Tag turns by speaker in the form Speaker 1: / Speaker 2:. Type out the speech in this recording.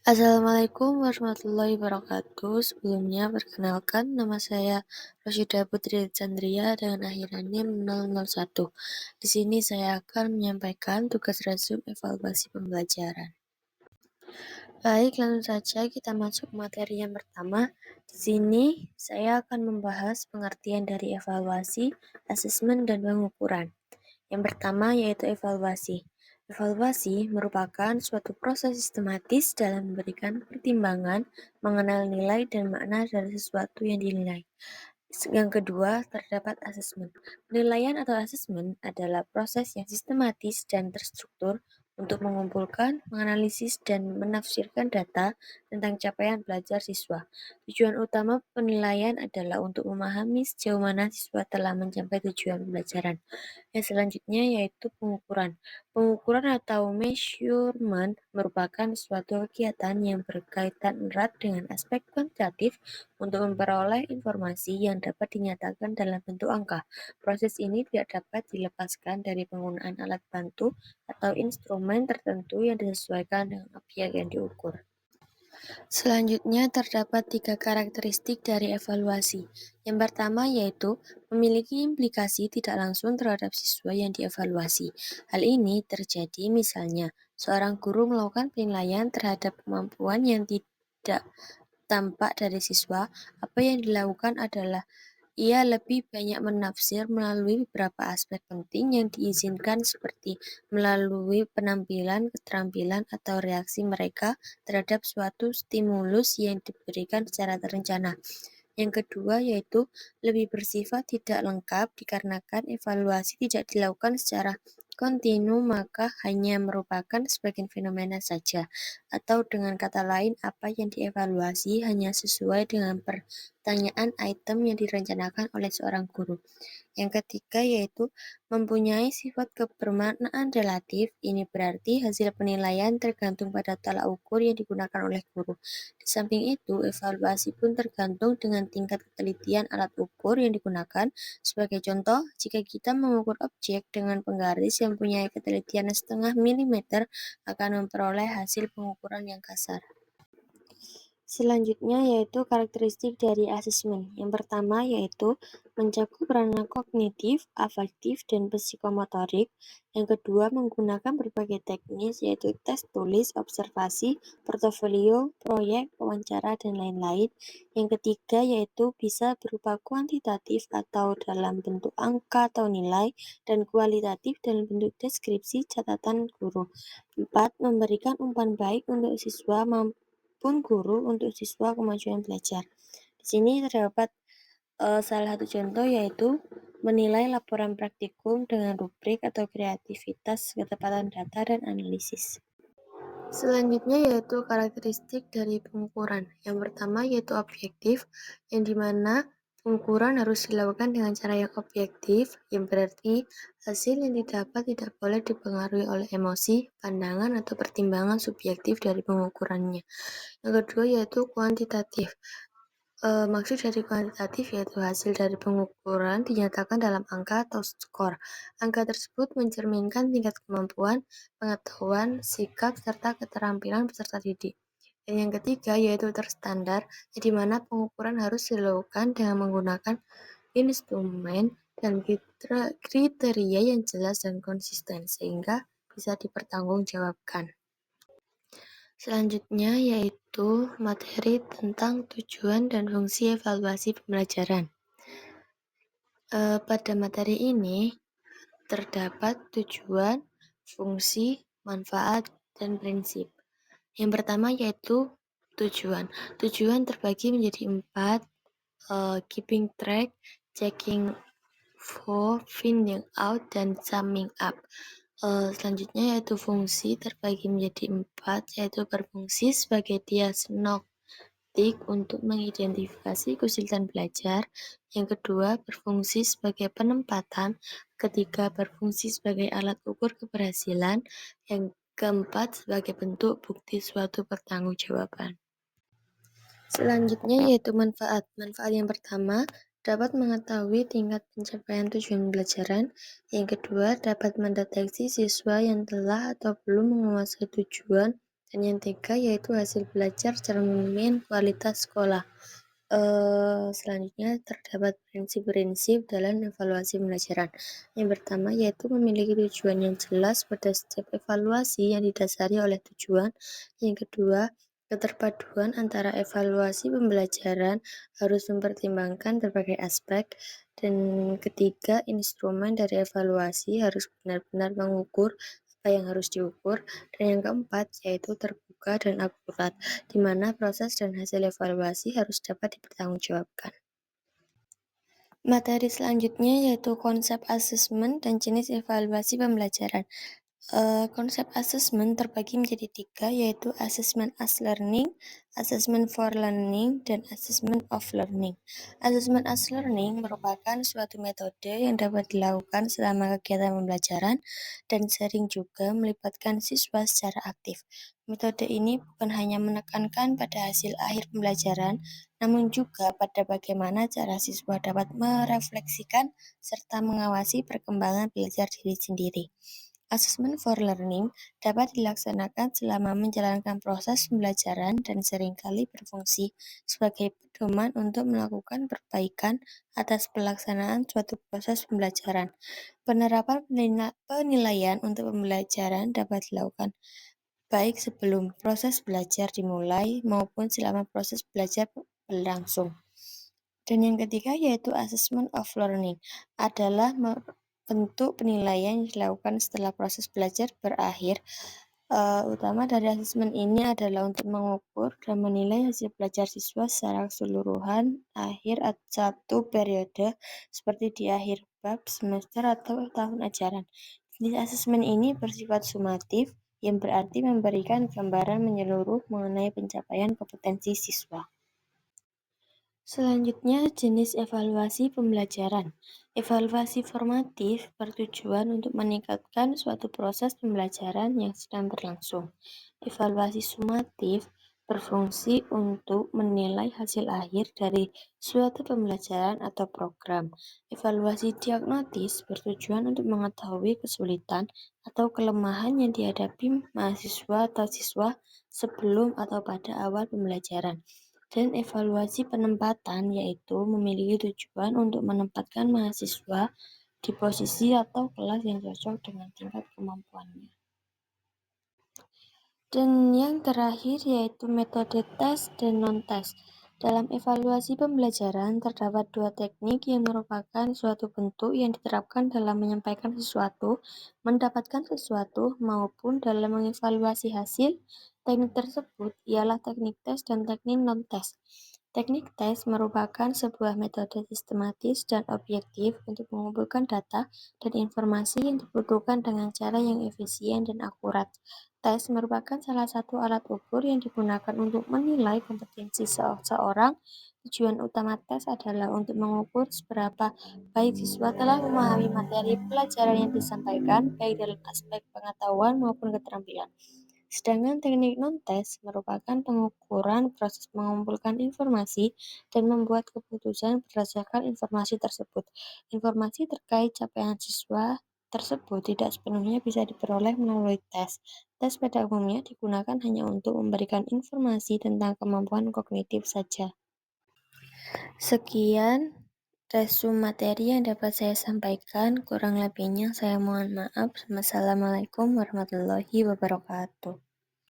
Speaker 1: Assalamualaikum warahmatullahi wabarakatuh. Sebelumnya perkenalkan nama saya Rosyida Putri Chandria dengan akhiran NIM 001. Di sini saya akan menyampaikan tugas resum evaluasi pembelajaran. Baik, langsung saja kita masuk materi yang pertama. Di sini saya akan membahas pengertian dari evaluasi, asesmen, dan pengukuran. Yang pertama yaitu evaluasi. Evaluasi merupakan suatu proses sistematis dalam memberikan pertimbangan, mengenal nilai dan makna dari sesuatu yang dinilai. Yang kedua, terdapat asesmen. Penilaian atau asesmen adalah proses yang sistematis dan terstruktur untuk mengumpulkan, menganalisis, dan menafsirkan data tentang capaian belajar siswa. Tujuan utama penilaian adalah untuk memahami sejauh mana siswa telah mencapai tujuan pembelajaran. Yang selanjutnya yaitu pengukuran. Pengukuran atau measurement merupakan suatu kegiatan yang berkaitan erat dengan aspek kuantitatif untuk memperoleh informasi yang dapat dinyatakan dalam bentuk angka. Proses ini tidak dapat dilepaskan dari penggunaan alat bantu atau instrumen tertentu yang disesuaikan dengan objek yang diukur. Selanjutnya terdapat 3 karakteristik dari evaluasi. Yang pertama yaitu memiliki implikasi tidak langsung terhadap siswa yang dievaluasi. Hal ini terjadi misalnya seorang guru melakukan penilaian terhadap kemampuan yang tidak tampak dari siswa. Apa yang dilakukan adalah ia lebih banyak menafsir melalui beberapa aspek penting yang diizinkan seperti melalui penampilan, keterampilan, atau reaksi mereka terhadap suatu stimulus yang diberikan secara terencana. Yang kedua yaitu lebih bersifat tidak lengkap dikarenakan evaluasi tidak dilakukan secara kontinu maka hanya merupakan sebagian fenomena saja. Atau dengan kata lain apa yang dievaluasi hanya sesuai dengan pertanyaan item yang direncanakan oleh seorang guru. Yang ketiga yaitu mempunyai sifat kebermaknaan relatif. Ini berarti hasil penilaian tergantung pada tolak ukur yang digunakan oleh guru. Di samping itu, evaluasi pun tergantung dengan tingkat ketelitian alat ukur yang digunakan. Sebagai contoh, jika kita mengukur objek dengan penggaris yang mempunyai ketelitian setengah milimeter akan memperoleh hasil pengukuran yang kasar. Selanjutnya yaitu karakteristik dari asesmen. Yang pertama yaitu mencakup ranah kognitif, afektif, dan psikomotorik. Yang kedua menggunakan berbagai teknis yaitu tes tulis, observasi, portofolio, proyek, wawancara, dan lain-lain. Yang ketiga yaitu bisa berupa kuantitatif atau dalam bentuk angka atau nilai dan kualitatif dalam bentuk deskripsi catatan guru. 4. Memberikan umpan baik untuk siswa maupun guru untuk siswa kemajuan belajar. Di sini terdapat salah satu contoh yaitu menilai laporan praktikum dengan rubrik atau kreativitas, ketepatan data, dan analisis. Selanjutnya yaitu karakteristik dari pengukuran. Yang pertama yaitu objektif, yang dimana pengukuran harus dilakukan dengan cara yang objektif, yang berarti hasil yang didapat tidak boleh dipengaruhi oleh emosi, pandangan, atau pertimbangan subjektif dari pengukurannya. Yang kedua yaitu kuantitatif. Maksud dari kuantitatif yaitu hasil dari pengukuran dinyatakan dalam angka atau skor. Angka tersebut mencerminkan tingkat kemampuan, pengetahuan, sikap, serta keterampilan peserta didik. Dan yang ketiga yaitu terstandar, di mana pengukuran harus dilakukan dengan menggunakan instrumen dan kriteria yang jelas dan konsisten sehingga bisa dipertanggungjawabkan. Selanjutnya yaitu materi tentang tujuan dan fungsi evaluasi pembelajaran. Pada materi ini terdapat tujuan, fungsi, manfaat, dan prinsip. Yang pertama yaitu tujuan. Tujuan terbagi menjadi 4, keeping track, checking for, finding out, dan summing up. Selanjutnya yaitu fungsi terbagi menjadi 4, yaitu berfungsi sebagai diagnostik untuk mengidentifikasi kesulitan belajar. Yang kedua berfungsi sebagai penempatan. Ketiga berfungsi sebagai alat ukur keberhasilan. Yang keempat sebagai bentuk bukti suatu pertanggungjawaban. Selanjutnya yaitu manfaat. Manfaat yang pertama dapat mengetahui tingkat pencapaian tujuan pembelajaran. Yang kedua dapat mendeteksi siswa yang telah atau belum menguasai tujuan Dan yang ketiga yaitu hasil belajar cermin kualitas sekolah. Selanjutnya terdapat prinsip-prinsip dalam evaluasi pembelajaran. Yang pertama yaitu memiliki tujuan yang jelas pada setiap evaluasi yang didasari oleh tujuan. Yang kedua, keterpaduan antara evaluasi pembelajaran harus mempertimbangkan berbagai aspek. Dan ketiga, instrumen dari evaluasi harus benar-benar mengukur apa yang harus diukur. Dan yang keempat, yaitu terbuka dan akurat, di mana proses dan hasil evaluasi harus dapat dipertanggungjawabkan. Materi selanjutnya yaitu konsep asesmen dan jenis evaluasi pembelajaran. Konsep asesmen terbagi menjadi tiga, yaitu assessment as learning, assessment for learning, dan assessment of learning. Assessment as learning merupakan suatu metode yang dapat dilakukan selama kegiatan pembelajaran dan sering juga melibatkan siswa secara aktif. Metode ini bukan hanya menekankan pada hasil akhir pembelajaran, namun juga pada bagaimana cara siswa dapat merefleksikan serta mengawasi perkembangan belajar diri sendiri. Assessment for learning dapat dilaksanakan selama menjalankan proses pembelajaran dan seringkali berfungsi sebagai pedoman untuk melakukan perbaikan atas pelaksanaan suatu proses pembelajaran. Penerapan penilaian untuk pembelajaran dapat dilakukan baik sebelum proses belajar dimulai maupun selama proses belajar berlangsung. Dan yang ketiga yaitu assessment of learning adalah bentuk penilaian yang dilakukan setelah proses belajar berakhir. Utama dari asesmen ini adalah untuk mengukur dan menilai hasil belajar siswa secara keseluruhan akhir satu periode seperti di akhir bab, semester, atau tahun ajaran. Jenis asesmen ini bersifat sumatif yang berarti memberikan gambaran menyeluruh mengenai pencapaian kompetensi siswa. Selanjutnya, jenis evaluasi pembelajaran. Evaluasi formatif bertujuan untuk meningkatkan suatu proses pembelajaran yang sedang berlangsung. Evaluasi sumatif berfungsi untuk menilai hasil akhir dari suatu pembelajaran atau program. Evaluasi diagnotis bertujuan untuk mengetahui kesulitan atau kelemahan yang dihadapi mahasiswa atau siswa sebelum atau pada awal pembelajaran. Dan evaluasi penempatan yaitu memiliki tujuan untuk menempatkan mahasiswa di posisi atau kelas yang cocok dengan tingkat kemampuannya. Dan yang terakhir yaitu metode tes dan non-tes. Dalam evaluasi pembelajaran terdapat dua teknik yang merupakan suatu bentuk yang diterapkan dalam menyampaikan sesuatu, mendapatkan sesuatu, maupun dalam mengevaluasi hasil. Teknik tersebut ialah teknik tes dan teknik non-tes. Teknik tes merupakan sebuah metode sistematis dan objektif untuk mengumpulkan data dan informasi yang dibutuhkan dengan cara yang efisien dan akurat. Tes merupakan salah satu alat ukur yang digunakan untuk menilai kompetensi seseorang. Tujuan utama tes adalah untuk mengukur seberapa baik siswa telah memahami materi pelajaran yang disampaikan, baik dalam aspek pengetahuan maupun keterampilan. Sedangkan teknik non-tes merupakan pengukuran proses mengumpulkan informasi dan membuat keputusan berdasarkan informasi tersebut. Informasi terkait capaian siswa tersebut tidak sepenuhnya bisa diperoleh melalui tes. Tes pada umumnya digunakan hanya untuk memberikan informasi tentang kemampuan kognitif saja. Sekian resum materi yang dapat saya sampaikan. Kurang lebihnya saya mohon maaf. Wassalamualaikum warahmatullahi wabarakatuh.